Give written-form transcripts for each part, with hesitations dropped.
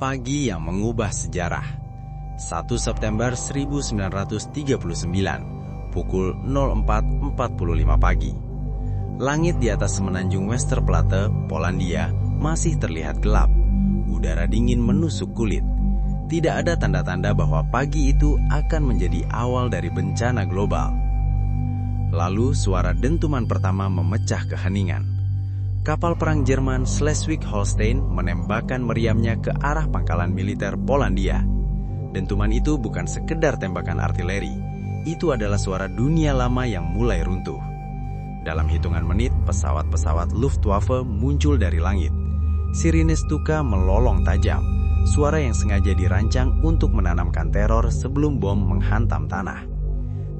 Pagi yang mengubah sejarah. 1 September 1939, pukul 04.45 pagi. Langit di atas semenanjung Westerplatte, Polandia, masih terlihat gelap. Udara dingin menusuk kulit. Tidak ada tanda-tanda bahwa pagi itu akan menjadi awal dari bencana global. Lalu suara dentuman pertama memecah keheningan. Kapal perang Jerman Schleswig-Holstein menembakkan meriamnya ke arah pangkalan militer Polandia. Dentuman itu bukan sekedar tembakan artileri, itu adalah suara dunia lama yang mulai runtuh. Dalam hitungan menit, pesawat-pesawat Luftwaffe muncul dari langit. Sirine Stuka melolong tajam, suara yang sengaja dirancang untuk menanamkan teror sebelum bom menghantam tanah.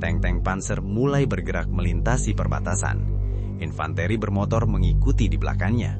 Tank-tank panser mulai bergerak melintasi perbatasan. Infanteri bermotor mengikuti di belakangnya.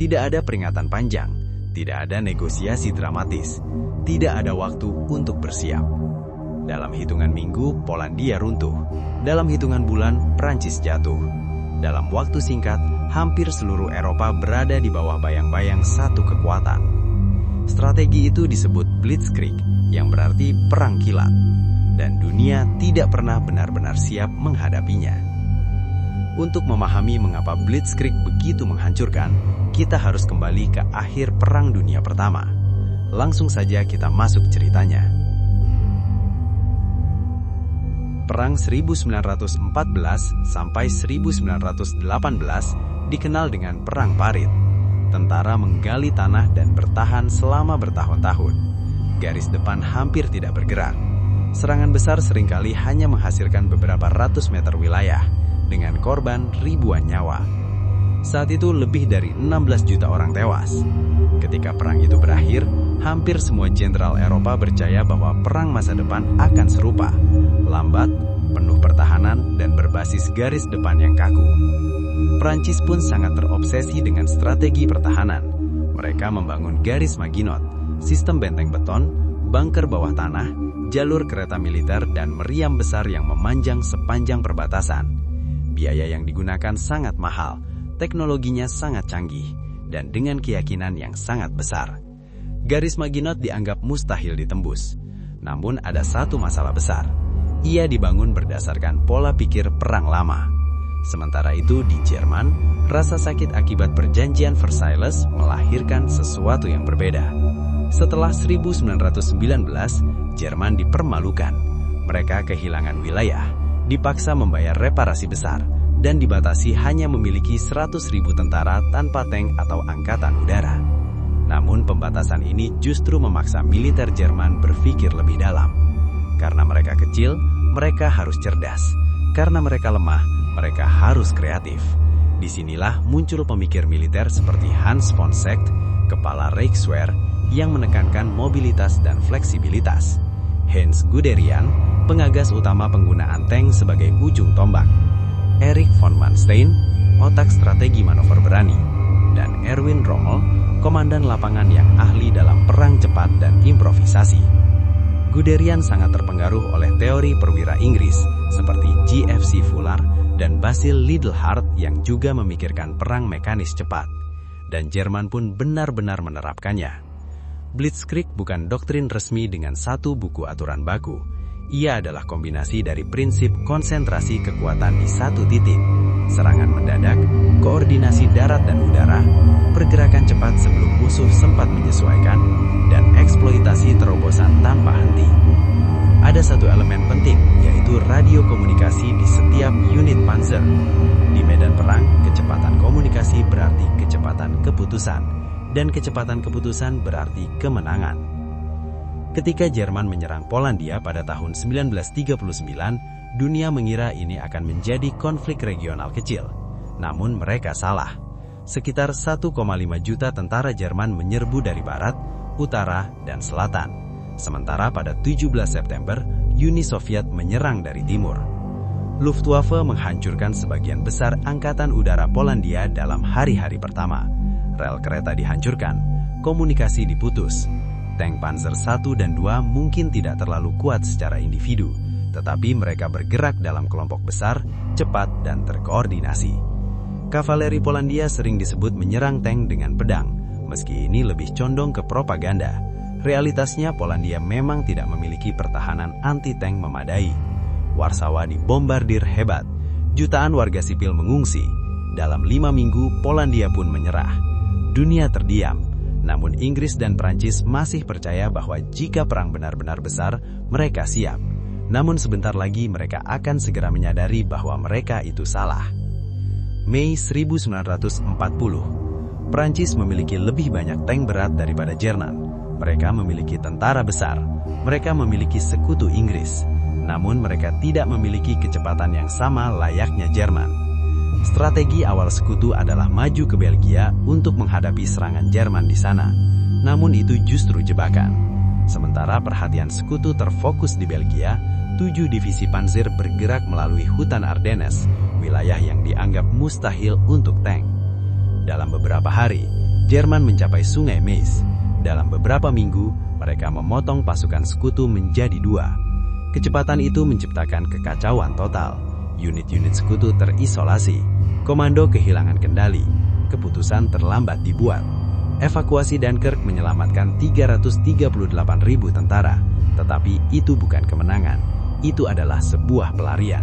Tidak ada peringatan panjang, tidak ada negosiasi dramatis, tidak ada waktu untuk bersiap. Dalam hitungan minggu, Polandia runtuh. Dalam hitungan bulan, Prancis jatuh. Dalam waktu singkat, hampir seluruh Eropa berada di bawah bayang-bayang satu kekuatan. Strategi itu disebut Blitzkrieg, yang berarti perang kilat. Dan dunia tidak pernah benar-benar siap menghadapinya. Untuk memahami mengapa Blitzkrieg begitu menghancurkan, kita harus kembali ke akhir Perang Dunia Pertama. Langsung saja kita masuk ceritanya. Perang 1914 sampai 1918 dikenal dengan Perang Parit. Tentara menggali tanah dan bertahan selama bertahun-tahun. Garis depan hampir tidak bergerak. Serangan besar seringkali hanya menghasilkan beberapa ratus meter wilayah, dengan korban ribuan nyawa. Saat itu lebih dari 16 juta orang tewas. Ketika perang itu berakhir, hampir semua jenderal Eropa percaya bahwa perang masa depan akan serupa, lambat, penuh pertahanan, dan berbasis garis depan yang kaku. Prancis pun sangat terobsesi dengan strategi pertahanan. Mereka membangun garis Maginot, sistem benteng beton, bunker bawah tanah, jalur kereta militer, dan meriam besar yang memanjang sepanjang perbatasan. Biaya yang digunakan sangat mahal, teknologinya sangat canggih, dan dengan keyakinan yang sangat besar. Garis Maginot dianggap mustahil ditembus. Namun ada satu masalah besar. Ia dibangun berdasarkan pola pikir perang lama. Sementara itu di Jerman, rasa sakit akibat perjanjian Versailles melahirkan sesuatu yang berbeda. Setelah 1919, Jerman dipermalukan. Mereka kehilangan wilayah, dipaksa membayar reparasi besar, dan dibatasi hanya memiliki 100.000 tentara tanpa tank atau angkatan udara. Namun pembatasan ini justru memaksa militer Jerman berpikir lebih dalam. Karena mereka kecil, mereka harus cerdas. Karena mereka lemah, mereka harus kreatif. Disinilah muncul pemikir militer seperti Hans von Seeckt, kepala Reichswehr, yang menekankan mobilitas dan fleksibilitas. Heinz Guderian, pengagas utama penggunaan tank sebagai ujung tombak. Erich von Manstein, otak strategi manuver berani. Dan Erwin Rommel, komandan lapangan yang ahli dalam perang cepat dan improvisasi. Guderian sangat terpengaruh oleh teori perwira Inggris seperti G.F.C. Fuller dan Basil Liddell-Hart yang juga memikirkan perang mekanis cepat. Dan Jerman pun benar-benar menerapkannya. Blitzkrieg bukan doktrin resmi dengan satu buku aturan baku. Ia adalah kombinasi dari prinsip konsentrasi kekuatan di satu titik, serangan mendadak, koordinasi darat dan udara, pergerakan cepat sebelum musuh sempat menyesuaikan, dan eksploitasi terobosan tanpa henti. Ada satu elemen penting, yaitu radio komunikasi di setiap unit panzer. Di medan perang, kecepatan komunikasi berarti kecepatan keputusan, dan kecepatan keputusan berarti kemenangan. Ketika Jerman menyerang Polandia pada tahun 1939, dunia mengira ini akan menjadi konflik regional kecil. Namun mereka salah. Sekitar 1,5 juta tentara Jerman menyerbu dari barat, utara, dan selatan. Sementara pada 17 September, Uni Soviet menyerang dari timur. Luftwaffe menghancurkan sebagian besar angkatan udara Polandia dalam hari-hari pertama. Rel kereta dihancurkan, komunikasi diputus. Tank Panzer I dan II mungkin tidak terlalu kuat secara individu, tetapi mereka bergerak dalam kelompok besar, cepat, dan terkoordinasi. Kavaleri Polandia sering disebut menyerang tank dengan pedang, Meski ini lebih condong ke propaganda, realitasnya Polandia memang tidak memiliki pertahanan anti-tank memadai. Warsawa dibombardir hebat, jutaan warga sipil mengungsi. Dalam 5 minggu, Polandia pun menyerah. Dunia terdiam, namun Inggris dan Prancis masih percaya bahwa jika perang benar-benar besar, mereka siap. Namun sebentar lagi mereka akan segera menyadari bahwa mereka itu salah. Mei 1940, Prancis memiliki lebih banyak tank berat daripada Jerman. Mereka memiliki tentara besar. Mereka memiliki sekutu Inggris. Namun mereka tidak memiliki kecepatan yang sama layaknya Jerman. Strategi awal sekutu adalah maju ke Belgia untuk menghadapi serangan Jerman di sana. Namun itu justru jebakan. Sementara perhatian sekutu terfokus di Belgia, 7 divisi panzer bergerak melalui hutan Ardennes, wilayah yang dianggap mustahil untuk tank. Dalam beberapa hari, Jerman mencapai Sungai Meuse. Dalam beberapa minggu, mereka memotong pasukan sekutu menjadi 2. Kecepatan itu menciptakan kekacauan total. Unit-unit sekutu terisolasi. Komando kehilangan kendali. Keputusan terlambat dibuat. Evakuasi Dunkirk menyelamatkan 338.000 tentara. Tetapi itu bukan kemenangan. Itu adalah sebuah pelarian.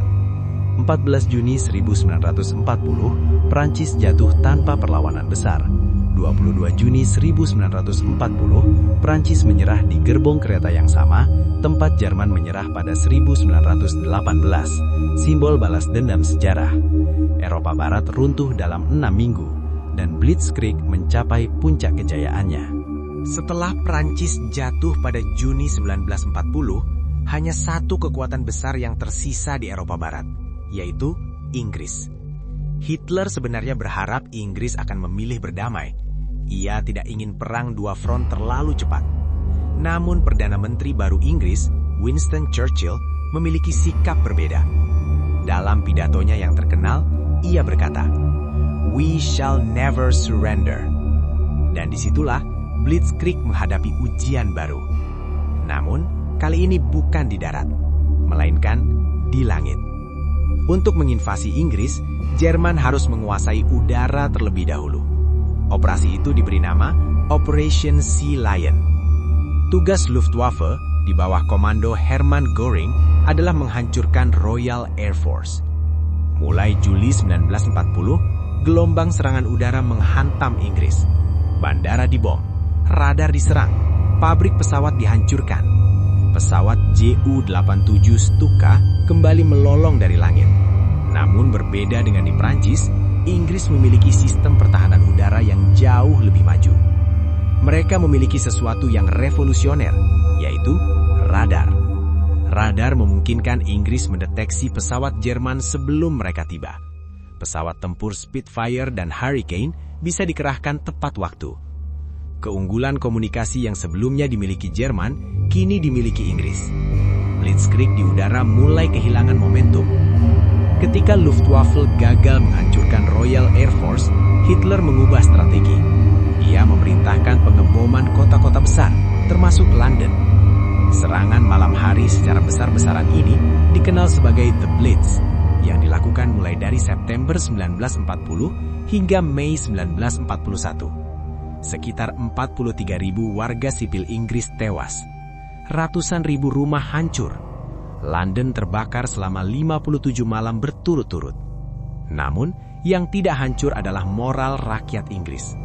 14 Juni 1940, Prancis jatuh tanpa perlawanan besar. 22 Juni 1940, Prancis menyerah di gerbong kereta yang sama, tempat Jerman menyerah pada 1918, simbol balas dendam sejarah. Eropa Barat runtuh dalam 6 minggu, dan Blitzkrieg mencapai puncak kejayaannya. Setelah Prancis jatuh pada Juni 1940, hanya satu kekuatan besar yang tersisa di Eropa Barat, yaitu Inggris. Hitler sebenarnya berharap Inggris akan memilih berdamai. Ia tidak ingin perang 2 front terlalu cepat. Namun Perdana Menteri baru Inggris, Winston Churchill, memiliki sikap berbeda. Dalam pidatonya yang terkenal, ia berkata, "We shall never surrender." Dan disitulah Blitzkrieg menghadapi ujian baru. Namun, kali ini bukan di darat, melainkan di langit. Untuk menginvasi Inggris, Jerman harus menguasai udara terlebih dahulu. Operasi itu diberi nama Operation Sea Lion. Tugas Luftwaffe di bawah komando Hermann Göring adalah menghancurkan Royal Air Force. Mulai Juli 1940, gelombang serangan udara menghantam Inggris. Bandara dibom, radar diserang, pabrik pesawat dihancurkan. Pesawat Ju-87 Stuka kembali melolong dari langit. Namun berbeda dengan di Prancis, Inggris memiliki sistem pertahanan udara yang jauh lebih maju. Mereka memiliki sesuatu yang revolusioner, yaitu radar. Radar memungkinkan Inggris mendeteksi pesawat Jerman sebelum mereka tiba. Pesawat tempur Spitfire dan Hurricane bisa dikerahkan tepat waktu. Keunggulan komunikasi yang sebelumnya dimiliki Jerman, kini dimiliki Inggris. Blitzkrieg di udara mulai kehilangan momentum. Ketika Luftwaffe gagal menghancurkan Royal Air Force, Hitler mengubah strategi. Ia memerintahkan pengeboman kota-kota besar, termasuk London. Serangan malam hari secara besar-besaran ini dikenal sebagai The Blitz, yang dilakukan mulai dari September 1940 hingga Mei 1941. Sekitar 43.000 warga sipil Inggris tewas. Ratusan ribu rumah hancur. London terbakar selama 57 malam berturut-turut. Namun, yang tidak hancur adalah moral rakyat Inggris.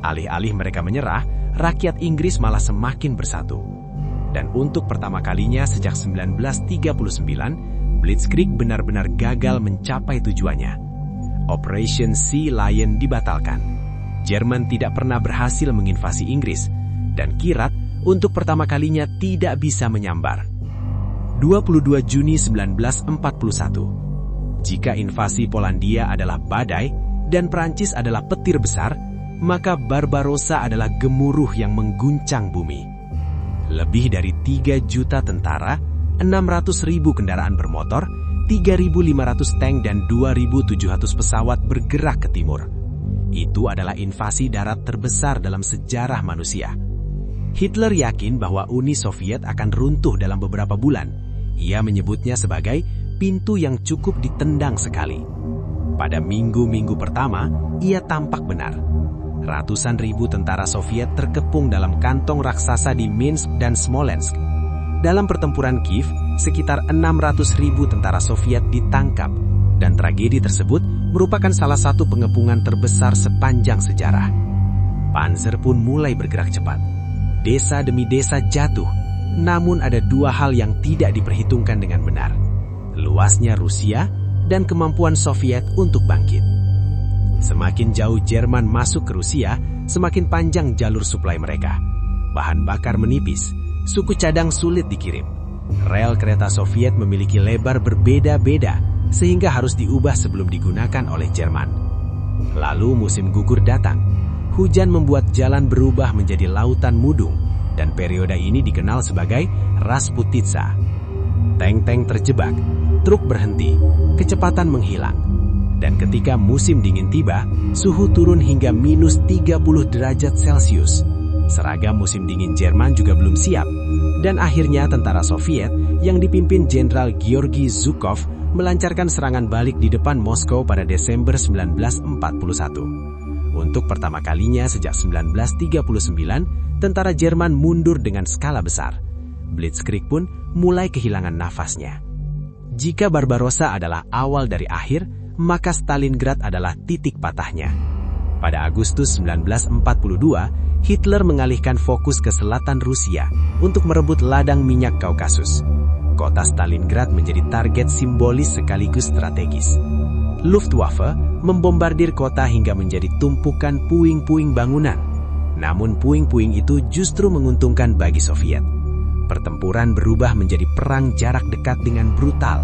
Alih-alih mereka menyerah, rakyat Inggris malah semakin bersatu. Dan untuk pertama kalinya sejak 1939, Blitzkrieg benar-benar gagal mencapai tujuannya. Operation Sea Lion dibatalkan. Jerman tidak pernah berhasil menginvasi Inggris, dan Kirat untuk pertama kalinya tidak bisa menyambar. 22 Juni 1941. Jika invasi Polandia adalah badai dan Prancis adalah petir besar, maka Barbarossa adalah gemuruh yang mengguncang bumi. Lebih dari 3 juta tentara, 600.000 kendaraan bermotor, 3.500 tank dan 2.700 pesawat bergerak ke timur. Itu adalah invasi darat terbesar dalam sejarah manusia. Hitler yakin bahwa Uni Soviet akan runtuh dalam beberapa bulan. Ia menyebutnya sebagai pintu yang cukup ditendang sekali. Pada minggu-minggu pertama, ia tampak benar. Ratusan ribu tentara Soviet terkepung dalam kantong raksasa di Minsk dan Smolensk. Dalam pertempuran Kiev, sekitar 600.000 tentara Soviet ditangkap, dan tragedi tersebut merupakan salah satu pengepungan terbesar sepanjang sejarah. Panzer pun mulai bergerak cepat. Desa demi desa jatuh, namun ada dua hal yang tidak diperhitungkan dengan benar: luasnya Rusia dan kemampuan Soviet untuk bangkit. Semakin jauh Jerman masuk ke Rusia, semakin panjang jalur suplai mereka. Bahan bakar menipis, suku cadang sulit dikirim. Rel kereta Soviet memiliki lebar berbeda-beda, sehingga harus diubah sebelum digunakan oleh Jerman. Lalu musim gugur datang. Hujan membuat jalan berubah menjadi lautan mudung, dan periode ini dikenal sebagai Rasputitsa. Tank-tank terjebak, truk berhenti, kecepatan menghilang. Dan ketika musim dingin tiba, suhu turun hingga minus 30 derajat Celcius. Seragam musim dingin Jerman juga belum siap. Dan akhirnya tentara Soviet yang dipimpin Jenderal Georgi Zhukov melancarkan serangan balik di depan Moskow pada Desember 1941. Untuk pertama kalinya sejak 1939, tentara Jerman mundur dengan skala besar. Blitzkrieg pun mulai kehilangan nafasnya. Jika Barbarossa adalah awal dari akhir, maka Stalingrad adalah titik patahnya. Pada Agustus 1942, Hitler mengalihkan fokus ke selatan Rusia untuk merebut ladang minyak Kaukasus. Kota Stalingrad menjadi target simbolis sekaligus strategis. Luftwaffe membombardir kota hingga menjadi tumpukan puing-puing bangunan. Namun puing-puing itu justru menguntungkan bagi Soviet. Pertempuran berubah menjadi perang jarak dekat dengan brutal.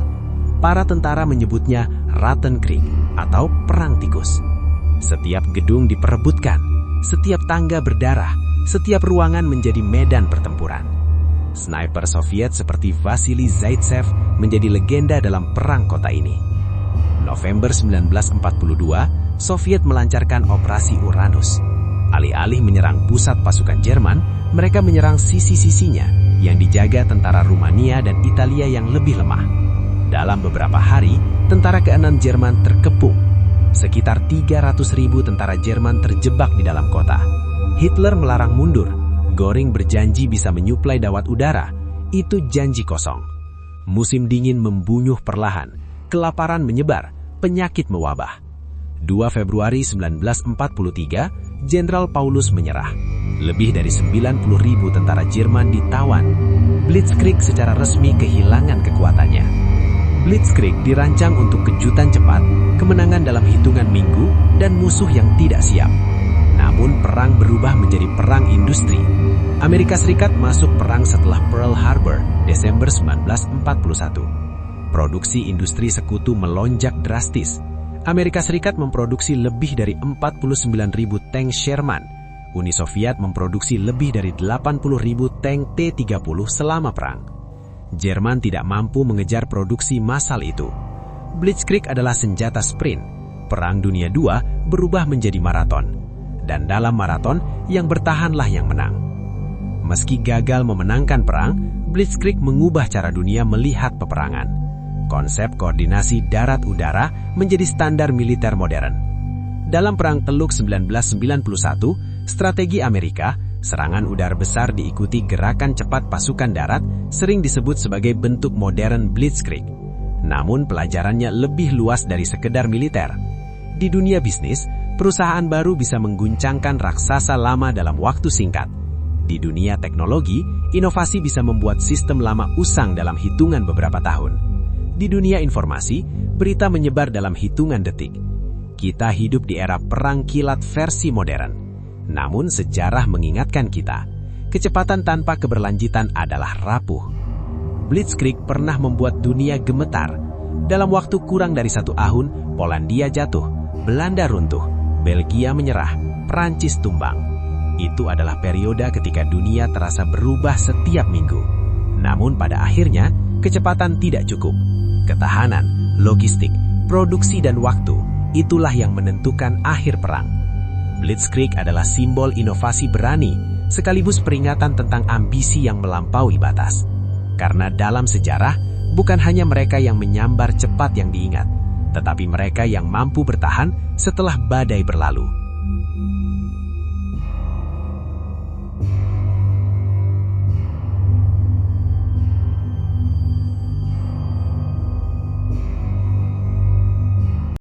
Para tentara menyebutnya Rattenkrieg atau perang tikus. Setiap gedung diperebutkan, setiap tangga berdarah, setiap ruangan menjadi medan pertempuran. Sniper Soviet seperti Vasily Zaitsev menjadi legenda dalam perang kota ini. November 1942, Soviet melancarkan Operasi Uranus. Alih-alih menyerang pusat pasukan Jerman, mereka menyerang sisi-sisinya yang dijaga tentara Rumania dan Italia yang lebih lemah. Dalam beberapa hari, tentara ke-6 Jerman terkepung. Sekitar 300.000 tentara Jerman terjebak di dalam kota. Hitler melarang mundur. Göring berjanji bisa menyuplai dawat udara. Itu janji kosong. Musim dingin membunuh perlahan. Kelaparan menyebar. Penyakit mewabah. 2 Februari 1943, Jenderal Paulus menyerah. Lebih dari 90.000 tentara Jerman ditawan. Blitzkrieg secara resmi kehilangan kekuatannya. Blitzkrieg dirancang untuk kejutan cepat, kemenangan dalam hitungan minggu, dan musuh yang tidak siap. Namun perang berubah menjadi perang industri. Amerika Serikat masuk perang setelah Pearl Harbor, Desember 1941. Produksi industri sekutu melonjak drastis. Amerika Serikat memproduksi lebih dari 49.000 tank Sherman. Uni Soviet memproduksi lebih dari 80.000 tank T-30 selama perang. Jerman tidak mampu mengejar produksi massal itu. Blitzkrieg adalah senjata sprint. Perang Dunia II berubah menjadi maraton. Dan dalam maraton, yang bertahanlah yang menang. Meski gagal memenangkan perang, Blitzkrieg mengubah cara dunia melihat peperangan. Konsep koordinasi darat-udara menjadi standar militer modern. Dalam Perang Teluk 1991, strategi Amerika, serangan udara besar diikuti gerakan cepat pasukan darat, sering disebut sebagai bentuk modern Blitzkrieg. Namun pelajarannya lebih luas dari sekedar militer. Di dunia bisnis, perusahaan baru bisa mengguncangkan raksasa lama dalam waktu singkat. Di dunia teknologi, inovasi bisa membuat sistem lama usang dalam hitungan beberapa tahun. Di dunia informasi, berita menyebar dalam hitungan detik. Kita hidup di era perang kilat versi modern. Namun sejarah mengingatkan kita, kecepatan tanpa keberlanjutan adalah rapuh. Blitzkrieg pernah membuat dunia gemetar. Dalam waktu kurang dari 1 tahun, Polandia jatuh, Belanda runtuh, Belgia menyerah, Prancis tumbang. Itu adalah periode ketika dunia terasa berubah setiap minggu. Namun pada akhirnya, kecepatan tidak cukup. Ketahanan, logistik, produksi dan waktu, itulah yang menentukan akhir perang. Blitzkrieg adalah simbol inovasi berani, sekaligus peringatan tentang ambisi yang melampaui batas. Karena dalam sejarah, bukan hanya mereka yang menyambar cepat yang diingat, tetapi mereka yang mampu bertahan setelah badai berlalu.